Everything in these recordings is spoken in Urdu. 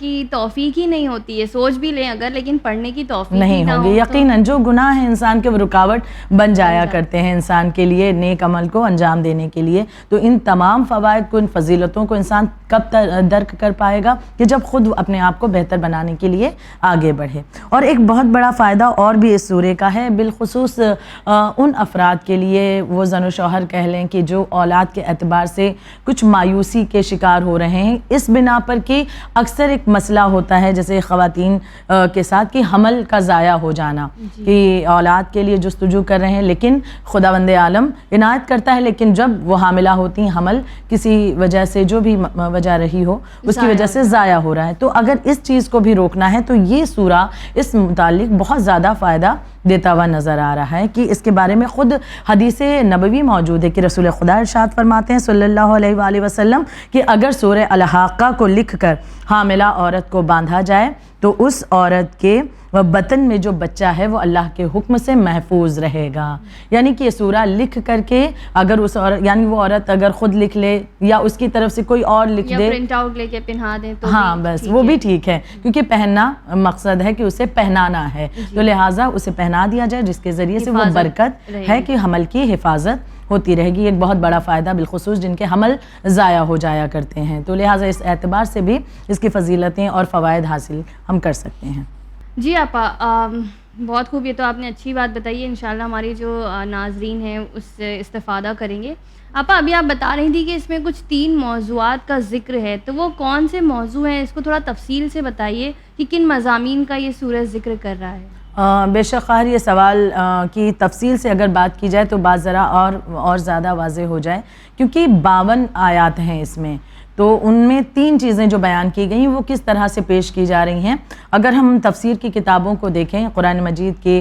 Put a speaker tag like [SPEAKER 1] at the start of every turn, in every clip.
[SPEAKER 1] کہ توفیق ہی نہیں ہوتی ہے, سوچ بھی لیں اگر لیکن پڑھنے کی توفیق
[SPEAKER 2] نہیں ہوگی. یقیناً جو گناہ ہے انسان کے وہ رکاوٹ بن جایا کرتے ہیں انسان کے لیے نیک عمل کو انجام دینے کے لیے. تو ان تمام فوائد کو, ان فضیلتوں کو انسان کب درک کر پائے گا کہ جب خود اپنے آپ کو بہتر بنانے کے لیے آگے بڑھے. اور ایک بہت بڑا فائدہ اور بھی اس سورے کا ہے, بالخصوص ان افراد کے لیے, وہ زن و شوہر کہہ لیں کہ جو اولاد کے اعتبار سے کچھ مایوسی کے شکار ہو رہے ہیں, اس بنا پر کہ اکثر ایک مسئلہ ہوتا ہے جیسے خواتین کے ساتھ کہ حمل کا ضائع ہو جانا, کہ اولاد کے لیے جستجو کر رہے ہیں لیکن خداوند عالم عنایت کرتا ہے, لیکن جب وہ حاملہ ہوتی ہیں حمل کسی وجہ سے, جو بھی وجہ رہی ہو اس کی وجہ سے ضائع ہو رہا ہے. تو اگر اس چیز کو بھی روکنا ہے تو یہ سورہ اس متعلق بہت زیادہ فائدہ دیتا ہوا نظر آ رہا ہے, کہ اس کے بارے میں خود حدیث نبوی موجود ہے کہ رسول خدا ارشاد فرماتے ہیں صلی اللہ علیہ وآلہ وسلم کہ اگر سورہ الحاقہ کو لکھ کر حاملہ عورت کو باندھا جائے تو اس عورت کے بطن میں جو بچہ ہے وہ اللہ کے حکم سے محفوظ رہے گا. یعنی کہ یہ سورہ لکھ کر کے اگر اس عورت, یعنی وہ عورت اگر خود لکھ لے یا اس کی طرف سے کوئی اور لکھ دے,
[SPEAKER 1] پرنٹ آؤٹ لے کے پہنا دیں تو
[SPEAKER 2] ہاں بس وہ بھی ٹھیک ہے, کیونکہ پہننا مقصد ہے کہ اسے پہنانا ہے, تو لہٰذا اسے پہنا دیا جائے جس کے ذریعے سے وہ برکت ہے کہ حمل کی حفاظت ہوتی رہے گی. ایک بہت بڑا فائدہ بالخصوص جن کے حمل ضائع ہو جایا کرتے ہیں. تو لہٰذا اس اعتبار سے بھی اس کی فضیلتیں اور فوائد حاصل ہم کر سکتے ہیں.
[SPEAKER 1] جی آپا, بہت خوب, یہ تو آپ نے اچھی بات بتائی ہے. انشاءاللہ ہماری جو ناظرین ہیں اس سے استفادہ کریں گے. آپا ابھی آپ بتا رہی تھی کہ اس میں کچھ 3 موضوعات کا ذکر ہے, تو وہ کون سے موضوع ہیں, اس کو تھوڑا تفصیل سے بتائیے کہ کن مضامین کا یہ سورہ ذکر کر رہا ہے.
[SPEAKER 2] بے شک خیر, یہ سوال کی تفصیل سے اگر بات کی جائے تو بات ذرا اور زیادہ واضح ہو جائے, کیونکہ 52 آیات ہیں اس میں, تو ان میں 3 چیزیں جو بیان کی گئیں وہ کس طرح سے پیش کی جا رہی ہیں. اگر ہم تفسیر کی کتابوں کو دیکھیں, قرآن مجید کی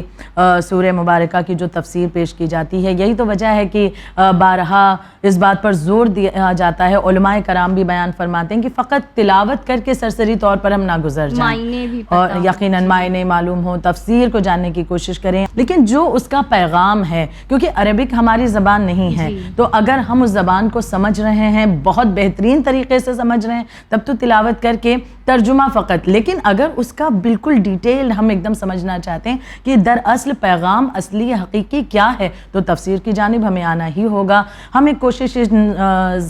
[SPEAKER 2] سورہ مبارکہ کی جو تفسیر پیش کی جاتی ہے, یہی تو وجہ ہے کہ بارہا اس بات پر زور دیا جاتا ہے, علماء کرام بھی بیان فرماتے ہیں کہ فقط تلاوت کر کے سرسری طور پر ہم نہ گزر جائیں, اور یقیناً معنی معلوم ہو, تفسیر کو جاننے کی کوشش کریں, لیکن جو اس کا پیغام ہے, کیونکہ عربک ہماری زبان نہیں ہے, تو اگر ہم اس زبان کو سمجھ رہے ہیں, بہت بہترین طریقے سے سمجھ رہے ہیں, تب تو تلاوت کر کے ترجمہ فقط. لیکن اگر اس کا بالکل ڈیٹیل ہم ایک دم سمجھنا چاہتے ہیں کہ دراصل پیغام اصلی حقیقی کیا ہے, تو تفسیر کی جانب ہمیں آنا ہی ہوگا. ہم ایک کوشش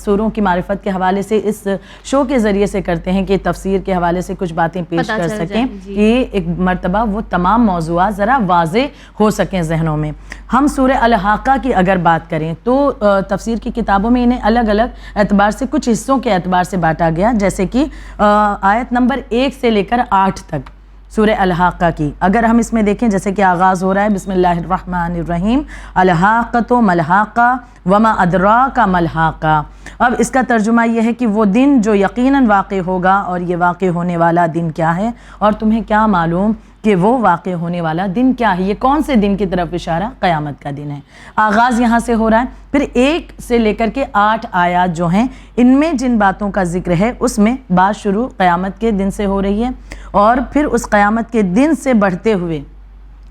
[SPEAKER 2] سوروں کی معرفت کے حوالے سے اس شو کے ذریعے سے کرتے ہیں کہ تفسیر کے حوالے سے کچھ باتیں پیش کر سکیں, کہ ایک مرتبہ وہ تمام موضوعات ذرا واضح ہو سکیں ذہنوں میں. ہم سورہ الحاقہ کی اگر بات کریں تو تفسیر کی کتابوں میں انہیں الگ الگ اعتبار سے کچھ حصوں کے اعتبار سے بانٹا گیا, جیسے کہ آیت نمبر 1 سے لے کر 8 تک سورہ الحاقہ کی اگر ہم اس میں دیکھیں, جیسے کہ آغاز ہو رہا ہے بسم اللہ الرحمن الرحیم, الحاقۃ ملحاقہ وما ادراک ملحاقہ. اب اس کا ترجمہ یہ ہے کہ وہ دن جو یقیناً واقع ہوگا, اور یہ واقع ہونے والا دن کیا ہے, اور تمہیں کیا معلوم کہ وہ واقع ہونے والا دن کیا ہے. یہ کون سے دن کی طرف اشارہ, قیامت کا دن ہے. آغاز یہاں سے ہو رہا ہے. پھر 1 سے لے کر کے 8 آیات جو ہیں, ان میں جن باتوں کا ذکر ہے اس میں بات شروع قیامت کے دن سے ہو رہی ہے, اور پھر اس قیامت کے دن سے بڑھتے ہوئے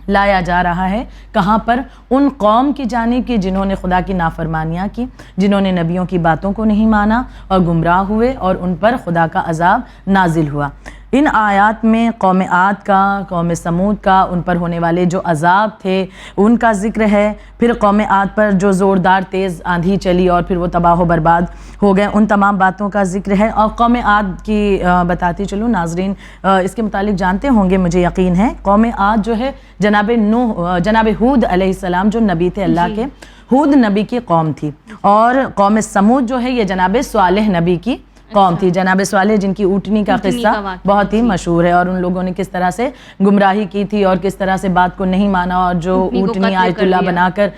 [SPEAKER 2] لایا جا رہا ہے کہاں پر, ان قوم کی جانب کی جنہوں نے خدا کی نافرمانیاں کی, جنہوں نے نبیوں کی باتوں کو نہیں مانا اور گمراہ ہوئے, اور ان پر خدا کا عذاب نازل ہوا. ان آیات میں قوم عاد کا, قوم سمود کا, ان پر ہونے والے جو عذاب تھے ان کا ذکر ہے. پھر قوم عاد پر جو زوردار تیز آندھی چلی اور پھر وہ تباہ و برباد ہو گئے, ان تمام باتوں کا ذکر ہے. اور قوم عاد کی بتاتی چلوں, ناظرین اس کے متعلق جانتے ہوں گے, مجھے یقین ہے. قوم عاد جو ہے جناب ہود علیہ السلام جو نبی تھے اللہ کے, ہود نبی کی قوم تھی. اور قوم سمود جو ہے یہ جناب صالح نبی کی قوم تھی. جناب صالح جن کی اونٹنی کا قصہ بہت ہی مشہور ہے, اور ان لوگوں نے کس طرح سے گمراہی کی تھی اور کس طرح سے بات کو نہیں مانا, اور جو اونٹنی آیت اللہ بنا کر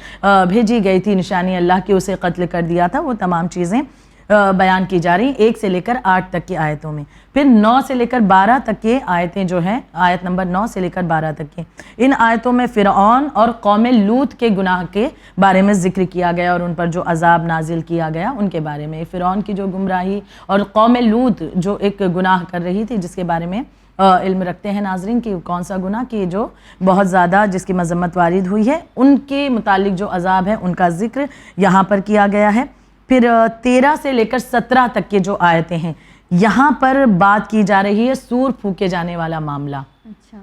[SPEAKER 2] بھیجی گئی تھی, نشانی اللہ کی, اسے قتل کر دیا تھا. وہ تمام چیزیں بیان کی جا رہی 1 سے لے کر 8 تک کی آیتوں میں. پھر 9 سے لے کر 12 تک کی آیتیں جو ہیں, آیت نمبر 9 سے لے کر 12 تک کی, ان آیتوں میں فرعون اور قوم لوط کے گناہ کے بارے میں ذکر کیا گیا, اور ان پر جو عذاب نازل کیا گیا ان کے بارے میں. فرعون کی جو گمراہی اور قوم لوط جو ایک گناہ کر رہی تھی, جس کے بارے میں علم رکھتے ہیں ناظرین کہ کون سا گناہ کہ جو بہت زیادہ جس کی مذمت وارد ہوئی ہے, ان کے متعلق جو عذاب ہے ان کا ذکر یہاں پر کیا گیا ہے. پھر 13 سے لے کر 17 تک کے جو آیتیں ہیں, یہاں پر بات کی جا رہی ہے سور پھونکے جانے والا معاملہ،
[SPEAKER 1] اچھا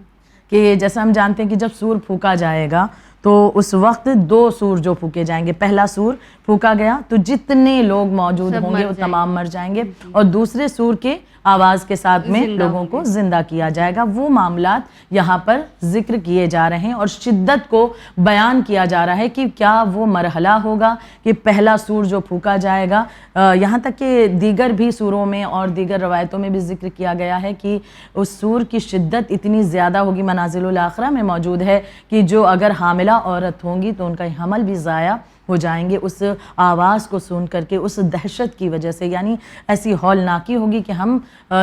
[SPEAKER 2] کہ جیسا ہم جانتے ہیں کہ جب سور پھونکا جائے گا تو اس وقت 2 سور جو پھونکے جائیں گے، پہلا سور پھونکا گیا تو جتنے لوگ موجود ہوں گے وہ تمام مر جائیں گے، اور دوسرے سور کے آواز کے ساتھ میں لوگوں کو زندہ کیا جائے گا۔ وہ معاملات یہاں پر ذکر کیے جا رہے ہیں اور شدت کو بیان کیا جا رہا ہے کہ کیا وہ مرحلہ ہوگا کہ پہلا سور جو پھونکا جائے گا، یہاں تک کہ دیگر بھی سوروں میں اور دیگر روایتوں میں بھی ذکر کیا گیا ہے کہ اس سور کی شدت اتنی زیادہ ہوگی، منازل الاخرہ میں موجود ہے کہ جو اگر حاملہ عورت ہوں گی تو ان کا حمل بھی ضائع ہو جائیں گے اس آواز کو سن کر کے، اس دہشت کی وجہ سے، یعنی ایسی ہولناکی ہوگی کہ ہم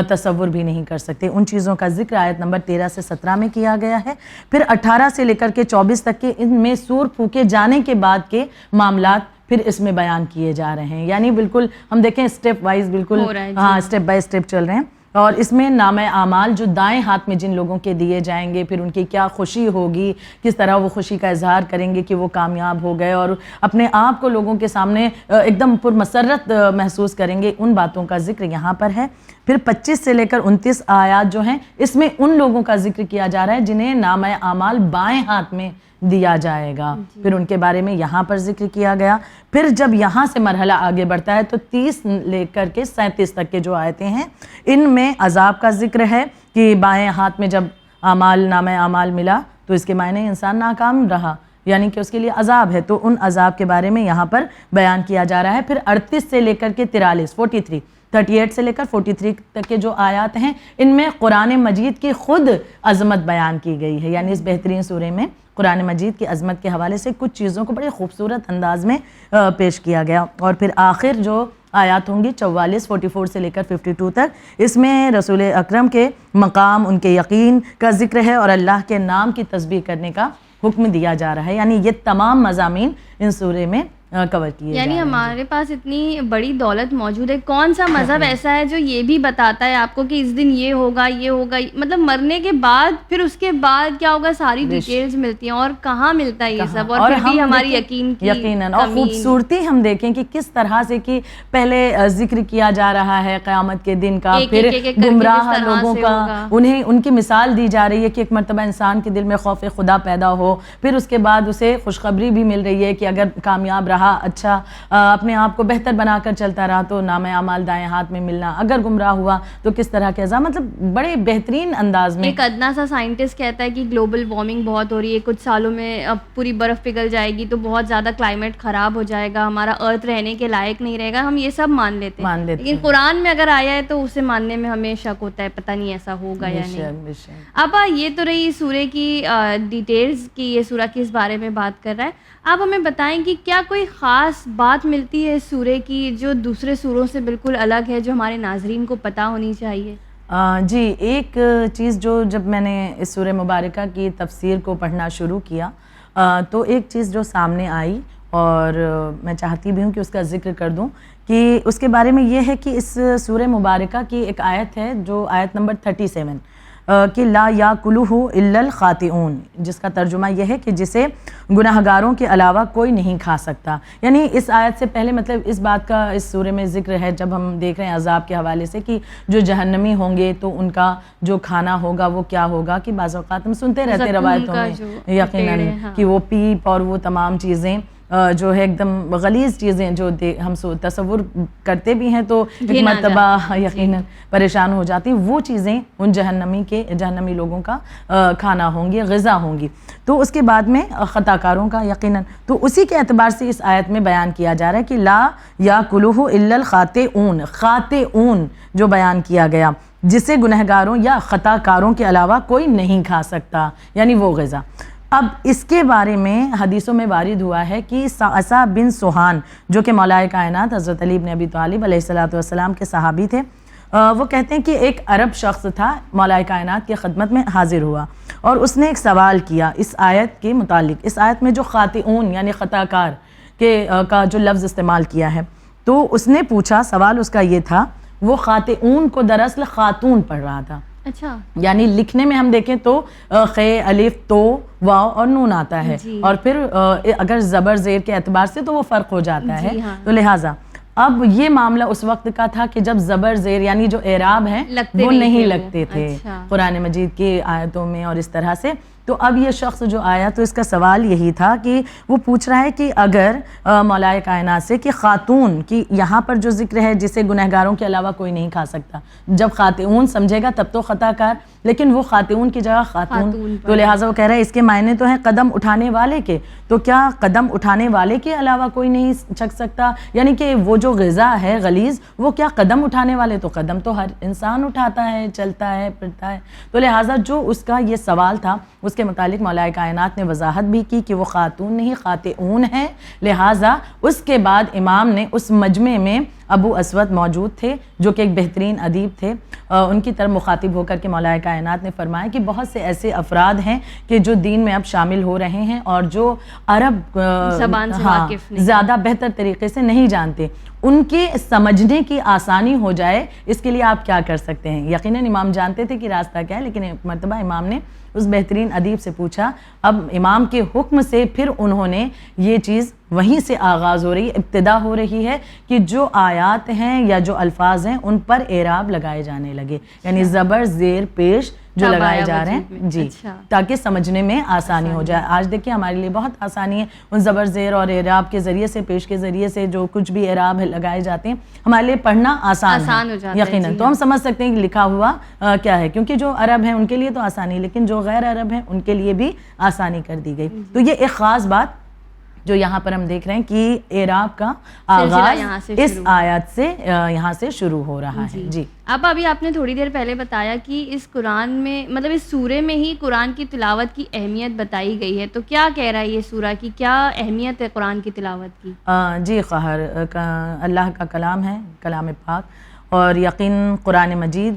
[SPEAKER 2] تصور بھی نہیں کر سکتے۔ ان چیزوں کا ذکر آیت نمبر 13 سے 17 میں کیا گیا ہے۔ پھر 18 سے لے کر کے 24 تک کے ان میں سور پھونکے جانے کے بعد کے معاملات پھر اس میں بیان کیے جا رہے ہیں، یعنی بالکل ہم دیکھیں اسٹیپ وائز، بالکل ہاں اسٹیپ بائی اسٹیپ چل رہے ہیں۔ اور اس میں نامہ اعمال جو دائیں ہاتھ میں جن لوگوں کے دیے جائیں گے، پھر ان کی کیا خوشی ہوگی، کس طرح وہ خوشی کا اظہار کریں گے کہ وہ کامیاب ہو گئے، اور اپنے آپ کو لوگوں کے سامنے ایک دم پرمسرت محسوس کریں گے، ان باتوں کا ذکر یہاں پر ہے۔ پھر 25 سے لے کر 29 آیات جو ہیں اس میں ان لوگوں کا ذکر کیا جا رہا ہے جنہیں نامہ اعمال بائیں ہاتھ میں دیا جائے گا، پھر ان کے بارے میں یہاں پر ذکر کیا گیا۔ پھر جب یہاں سے مرحلہ آگے بڑھتا ہے تو 30 لے کر کے 37 تک کے جو آیتیں ہیں ان میں عذاب کا ذکر ہے کہ بائیں ہاتھ میں جب نامہ اعمال ملا تو اس کے معنی انسان ناکام رہا، یعنی کہ اس کے لیے عذاب ہے، تو ان عذاب کے بارے میں یہاں پر بیان کیا جا رہا ہے۔ پھر 38 سے لے کر کے 43 38 سے لے کر 43 تک کے جو آیات ہیں ان میں قرآن مجید کی خود عظمت بیان کی گئی ہے، یعنی اس بہترین سورے میں قرآن مجید کی عظمت کے حوالے سے کچھ چیزوں کو بڑے خوبصورت انداز میں پیش کیا گیا۔ اور پھر آخر جو آیات ہوں گی 44 سے لے کر 52 تک، اس میں رسول اکرم کے مقام، ان کے یقین کا ذکر ہے اور اللہ کے نام کی تسبیح کرنے کا حکم دیا جا رہا ہے، یعنی یہ تمام مضامین ان سورے میں کور کیے،
[SPEAKER 1] یعنی ہمارے پاس اتنی بڑی دولت موجود ہے، کون سا مذہب ایسا ہے جو یہ بھی بتاتا ہے آپ کو کہ اس دن یہ ہوگا، مطلب مرنے کے بعد پھر اس کے بعد کیا ہوگا، ساری ڈیٹیلز ملتی ہیں، اور کہاں ملتا ہے یہ سب، اور پھر بھی ہماری
[SPEAKER 2] یقیناً اور خوبصورتی ہم دیکھیں کہ کس طرح سے کہ پہلے ذکر کیا جا رہا ہے قیامت کے دن کا، پھر گمراہ لوگوں کا انہیں ان کی مثال دی جا رہی ہے کہ ایک مرتبہ انسان کے دل میں خوف خدا پیدا ہو، پھر اس کے بعد اسے خوشخبری بھی مل رہی ہے کہ اگر کامیاب رہا، اچھا اپنے آپ کو بہتر بنا کر چلتا رہا تو نامہ اعمال دائیں ہاتھ میں ملنا، اگر گمراہ ہوا تو کس طرح کے عذاب، مطلب بڑے بہترین انداز میں۔
[SPEAKER 1] ایک ادنا سا سائنٹسٹ کہتا ہے کہ گلوبل وارمنگ بہت ہو رہی ہے، کچھ سالوں میں اب پوری برف پگھل جائے گی تو بہت زیادہ کلائمیٹ خراب ہو جائے گا، ہمارا ارتھ رہنے کے لائق نہیں رہے گا، ہم یہ سب مان لیتے ہیں، لیکن قرآن میں اگر آیا ہے تو اسے ماننے میں ہمیں شک ہوتا ہے، پتہ نہیں ایسا ہوگا یا نہیں۔ آپا یہ تو رہی سورے کی ڈیٹیلز کی، یہ سورہ کس بارے میں بات کر رہا ہے، آپ ہمیں بتائیں کہ کیا کوئی خاص بات ملتی ہے اس سورے کی جو دوسرے سوروں سے بالکل الگ ہے، جو ہمارے ناظرین کو پتہ ہونی چاہیے؟
[SPEAKER 2] جی، ایک چیز جو جب میں نے اس سورہ مبارکہ کی تفسیر کو پڑھنا شروع کیا تو ایک چیز جو سامنے آئی اور میں چاہتی بھی ہوں کہ اس کا ذکر کر دوں کہ اس کے بارے میں یہ ہے کہ اس سورہ مبارکہ کی ایک آیت ہے جو آیت نمبر 37 کہ لا یاکلہ الا الخاطئون، جس کا ترجمہ یہ ہے کہ جسے گناہ گاروں کے علاوہ کوئی نہیں کھا سکتا، یعنی اس آیت سے پہلے مطلب اس بات کا اس سورے میں ذکر ہے جب ہم دیکھ رہے ہیں عذاب کے حوالے سے کہ جو جہنمی ہوں گے تو ان کا جو کھانا ہوگا وہ کیا ہوگا، کہ بعض اوقات ہم سنتے رہتے روایتوں میں یقیناً کہ وہ پیپ اور وہ تمام چیزیں جو ہے ایک دم غلیظ چیزیں جو ہم تصور کرتے بھی ہیں تو ایک مرتبہ یقیناً پریشان ہو جاتی، وہ چیزیں ان جہنمی لوگوں کا کھانا ہوں گی، غذا ہوں گی۔ تو اس کے بعد میں خطا کاروں کا یقیناً، تو اسی کے اعتبار سے اس آیت میں بیان کیا جا رہا ہے کہ لا یاکلہ الا الخاطئون، خاطئون جو بیان کیا گیا جسے گنہگاروں یا خطا کاروں کے علاوہ کوئی نہیں کھا سکتا، یعنی وہ غذا۔ اب اس کے بارے میں حدیثوں میں وارد ہوا ہے کہ سعصع بن سہان جو کہ مولا کائنات حضرت علی بن ابی طالب علیہ السلام کے صحابی تھے، وہ کہتے ہیں کہ ایک عرب شخص تھا مولا کائنات کی خدمت میں حاضر ہوا اور اس نے ایک سوال کیا اس آیت کے متعلق، اس آیت میں جو خاطئون یعنی خطا کار کا جو لفظ استعمال کیا ہے، تو اس نے پوچھا، سوال اس کا یہ تھا، وہ خاطئون کو دراصل خاتون پڑھ رہا تھا، اچھا، یعنی لکھنے میں ہم دیکھیں تو خے الف تو واو اور نون آتا ہے، اور پھر اگر زبر زیر کے اعتبار سے تو وہ فرق ہو جاتا ہے، تو لہٰذا اب یہ معاملہ اس وقت کا تھا کہ جب زبر زیر یعنی جو اعراب ہیں وہ نہیں لگتے تھے قرآن مجید کی آیتوں میں اور اس طرح سے. تو اب یہ شخص جو آیا تو اس کا سوال یہی تھا کہ وہ پوچھ رہا ہے کہ اگر مولائے کائنات سے کہ خاتون کی یہاں پر جو ذکر ہے جسے گنہگاروں کے علاوہ کوئی نہیں کھا سکتا, جب خاتون سمجھے گا تب تو خطا کار, لیکن وہ خاتون کی جگہ خاتون, تو لہٰذا وہ کہہ رہا ہے اس کے معنی تو ہیں قدم اٹھانے والے کے, تو کیا قدم اٹھانے والے کے علاوہ کوئی نہیں چھک سکتا؟ یعنی کہ وہ جو غذا ہے غلیظ وہ کیا قدم اٹھانے والے, تو قدم تو ہر انسان اٹھاتا ہے, چلتا ہے, پھرتا ہے. تو لہٰذا جو اس کا یہ سوال تھا اس کے متعلق مولائے کائنات نے وضاحت بھی کی کہ وہ خاتون نہیں خاتعون ہے. لہٰذا اس کے بعد امام نے اس مجمع میں ابو اسود موجود تھے جو کہ ایک بہترین ادیب تھے, ان کی طرف مخاطب ہو کر کے مولائے کائنات نے فرمایا کہ بہت سے ایسے افراد ہیں کہ جو دین میں اب شامل ہو رہے ہیں اور جو عرب
[SPEAKER 1] زبان سے واقف نہیں,
[SPEAKER 2] زیادہ بہتر طریقے سے نہیں جانتے, ان کے سمجھنے کی آسانی ہو جائے اس کے لیے آپ کیا کر سکتے ہیں. یقیناً امام جانتے تھے کہ راستہ کیا ہے, لیکن ایک مرتبہ امام نے اس بہترین ادیب سے پوچھا. اب امام کے حکم سے پھر انہوں نے یہ چیز وہیں سے آغاز ہو رہی ہے, ابتدا ہو رہی ہے کہ جو آیات ہیں یا جو الفاظ ہیں ان پر اعراب لگائے جانے لگے, یعنی زبر زیر پیش جو لگائے جا رہے ہیں جی, تاکہ سمجھنے میں آسانی ہو جائے. آج دیکھیں ہمارے لیے بہت آسانی ہے, ان زبر زیر اور اعراب کے ذریعے سے, پیش کے ذریعے سے جو کچھ بھی اعراب لگائے جاتے ہیں ہمارے لیے پڑھنا آسان
[SPEAKER 1] ہو جاتا ہے
[SPEAKER 2] یقیناً. تو ہم سمجھ سکتے ہیں کہ لکھا ہوا کیا ہے, کیونکہ جو عرب ہیں ان کے لیے تو آسانی, لیکن جو غیر عرب ہیں ان کے لیے بھی آسانی کر دی گئی. تو یہ ایک خاص بات جو یہاں پر ہم دیکھ رہے ہیں کہ اعراب کا آغاز اس آیت سے یہاں سے شروع ہو رہا ہے. جی
[SPEAKER 1] اب ابھی آپ نے تھوڑی دیر پہلے بتایا کہ اس قرآن میں مطلب اس سورے میں ہی قرآن کی تلاوت کی اہمیت بتائی گئی ہے, تو کیا کہہ رہا ہے یہ سورہ کی, کیا اہمیت ہے قرآن کی تلاوت کی؟
[SPEAKER 2] جی قہر, اللہ کا کلام ہے, کلام پاک, اور یقین قرآن مجید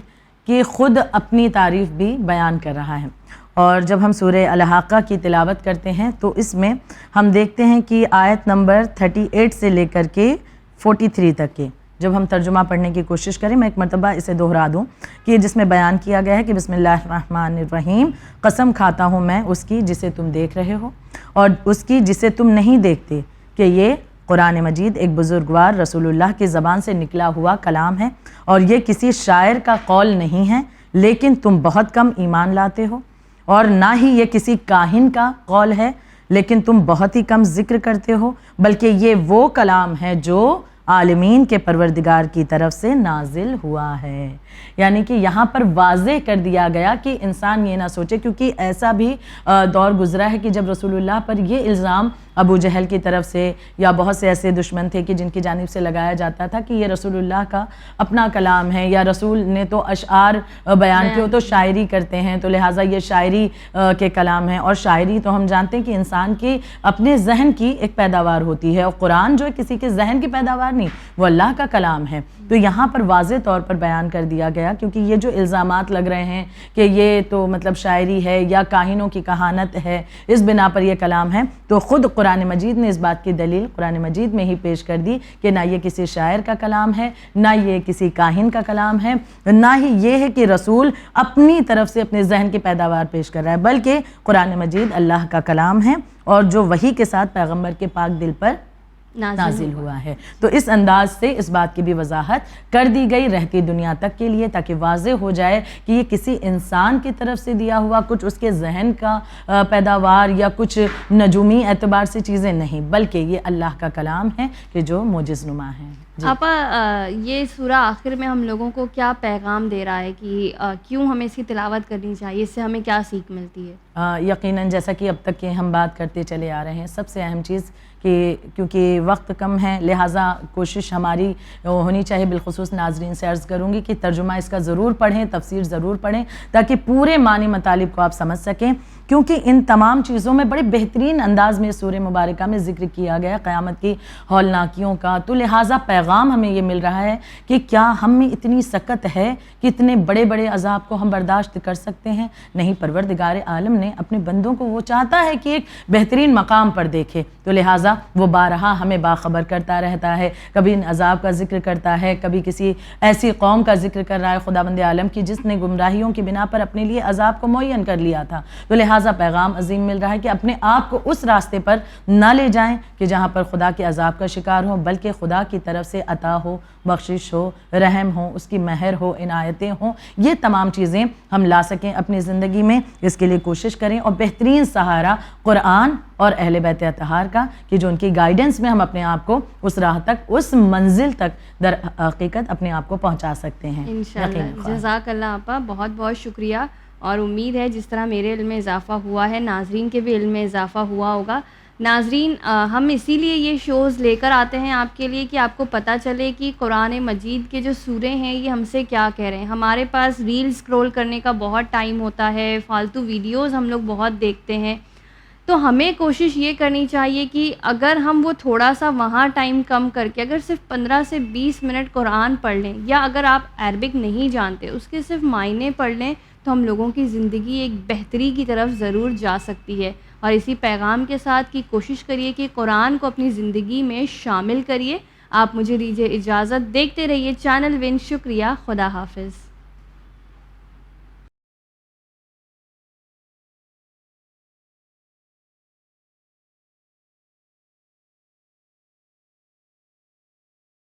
[SPEAKER 2] کی خود اپنی تعریف بھی بیان کر رہا ہے. اور جب ہم سورہ الحاقہ کی تلاوت کرتے ہیں تو اس میں ہم دیکھتے ہیں کہ آیت نمبر 38 سے لے کر کے 43 تک کے جب ہم ترجمہ پڑھنے کی کوشش کریں, میں ایک مرتبہ اسے دہرا دوں کہ جس میں بیان کیا گیا ہے کہ بسم اللہ الرحمن الرحیم, قسم کھاتا ہوں میں اس کی جسے تم دیکھ رہے ہو اور اس کی جسے تم نہیں دیکھتے, کہ یہ قرآن مجید ایک بزرگوار رسول اللہ کی زبان سے نکلا ہوا کلام ہے اور یہ کسی شاعر کا قول نہیں ہے, لیکن تم بہت کم ایمان لاتے ہو, اور نہ ہی یہ کسی کاہن کا قول ہے لیکن تم بہت ہی کم ذکر کرتے ہو, بلکہ یہ وہ کلام ہے جو عالمین کے پروردگار کی طرف سے نازل ہوا ہے. یعنی کہ یہاں پر واضح کر دیا گیا کہ انسان یہ نہ سوچے, کیونکہ ایسا بھی دور گزرا ہے کہ جب رسول اللہ پر یہ الزام ابو جہل کی طرف سے یا بہت سے ایسے دشمن تھے کہ جن کی جانب سے لگایا جاتا تھا کہ یہ رسول اللہ کا اپنا کلام ہے, یا رسول نے تو اشعار بیان کیے, تو شاعری کرتے ہیں, تو لہٰذا یہ شاعری کے کلام ہے. اور شاعری تو ہم جانتے ہیں کہ انسان کی اپنے ذہن کی ایک پیداوار ہوتی ہے, اور قرآن جو ہے کسی کے ذہن کی پیداوار نہیں, وہ اللہ کا کلام ہے. تو یہاں پر واضح طور پر بیان کر دیا گیا, کیونکہ یہ جو الزامات لگ رہے ہیں کہ یہ تو مطلب شاعری ہے یا کاہنوں کی کہانت ہے, اس بنا پر یہ کلام ہے, تو خود قرآن مجید نے اس بات کی دلیل قرآن مجید میں ہی پیش کر دی کہ نہ یہ کسی شاعر کا کلام ہے, نہ یہ کسی کاہن کا کلام ہے, نہ ہی یہ ہے کہ رسول اپنی طرف سے اپنے ذہن کی پیداوار پیش کر رہا ہے, بلکہ قرآن مجید اللہ کا کلام ہے اور جو وحی کے ساتھ پیغمبر کے پاک دل پر نازل ہوا ہے. تو اس انداز سے اس بات کی بھی وضاحت کر دی گئی رہتی دنیا تک کے لیے, تاکہ واضح ہو جائے کہ یہ کسی انسان کی طرف سے دیا ہوا کچھ اس کے ذہن کا پیداوار یا کچھ نجومی اعتبار سے چیزیں نہیں, بلکہ یہ اللہ کا کلام ہے کہ جو معجز نما ہے.
[SPEAKER 1] آپا یہ سورہ آخر میں ہم لوگوں کو کیا پیغام دے رہا ہے کہ کیوں ہمیں اس کی تلاوت کرنی چاہیے, اس سے ہمیں کیا سیکھ ملتی ہے؟
[SPEAKER 2] یقیناً جیسا کہ اب تک کہ ہم بات کرتے چلے آ رہے ہیں, سب سے اہم چیز کہ کیونکہ وقت کم ہے لہٰذا کوشش ہماری ہونی چاہیے, بالخصوص ناظرین سے عرض کروں گی کہ ترجمہ اس کا ضرور پڑھیں, تفسیر ضرور پڑھیں, تاکہ پورے معنی مطالب کو آپ سمجھ سکیں, کیونکہ ان تمام چیزوں میں بڑے بہترین انداز میں سورہ مبارکہ میں ذکر کیا گیا قیامت کی ہولناکیوں کا. تو لہٰذا پیغام ہمیں یہ مل رہا ہے کہ کیا ہم میں اتنی سکت ہے کہ اتنے بڑے بڑے عذاب کو ہم برداشت کر سکتے ہیں؟ نہیں, پروردگار عالم نے اپنے بندوں کو وہ چاہتا ہے کہ ایک بہترین مقام پر دیکھے, تو لہٰذا وہ بارہا ہمیں باخبر کرتا رہتا ہے, کبھی ان عذاب کا ذکر کرتا ہے, کبھی کسی ایسی قوم کا ذکر کر رہا ہے خداوند عالم کی جس نے گمراہیوں کی بنا پر اپنے لیے عذاب کو معین کر لیا تھا. تو لہٰذا پیغام عظیم مل رہا ہے کہ اپنے آپ کو اس راستے پر نہ لے جائیں کہ جہاں پر خدا کے عذاب کا شکار ہوں، بلکہ خدا کی طرف سے عطا ہو، بخشش ہو، رحم ہو، اس کی مہر ہو، عنایتیں ہوں، یہ تمام چیزیں ہم لا سکیں اپنی زندگی میں۔ اس کے لیے کوشش کریں، اور بہترین سہارا قرآن اور اہل بیت اطہار کا، کہ جو ان کی گائیڈنس میں ہم اپنے آپ کو اس راہ تک، اس منزل تک در حقیقت اپنے آپ کو پہنچا سکتے ہیں
[SPEAKER 1] انشاءاللہ۔ جزاک اللہ آپا، بہت بہت شکریہ، اور امید ہے جس طرح میرے علم میں اضافہ ہوا ہے ناظرین کے بھی علم میں اضافہ ہوا ہوگا۔ ناظرین، ہم اسی لیے یہ شوز لے کر آتے ہیں آپ کے لیے کہ آپ کو پتہ چلے کہ قرآن مجید کے جو سورے ہیں یہ ہم سے کیا کہہ رہے ہیں۔ ہمارے پاس ریل اسکرول کرنے کا بہت ٹائم ہوتا ہے، فالتو ویڈیوز ہم لوگ بہت دیکھتے ہیں، تو ہمیں کوشش یہ کرنی چاہیے کہ اگر ہم وہ تھوڑا سا وہاں ٹائم کم کر کے اگر صرف 15 سے 20 منٹ قرآن پڑھ لیں، یا اگر آپ عربک نہیں جانتے اس کے صرف معنی پڑھ لیں، تو ہم لوگوں کی زندگی ایک بہتری کی طرف ضرور جا سکتی ہے۔ اور اسی پیغام کے ساتھ کی کوشش کریے کہ قرآن کو اپنی زندگی میں شامل کریے۔ آپ مجھے دیجیے اجازت، دیکھتے رہیے چینل ون۔ شکریہ، خدا حافظ۔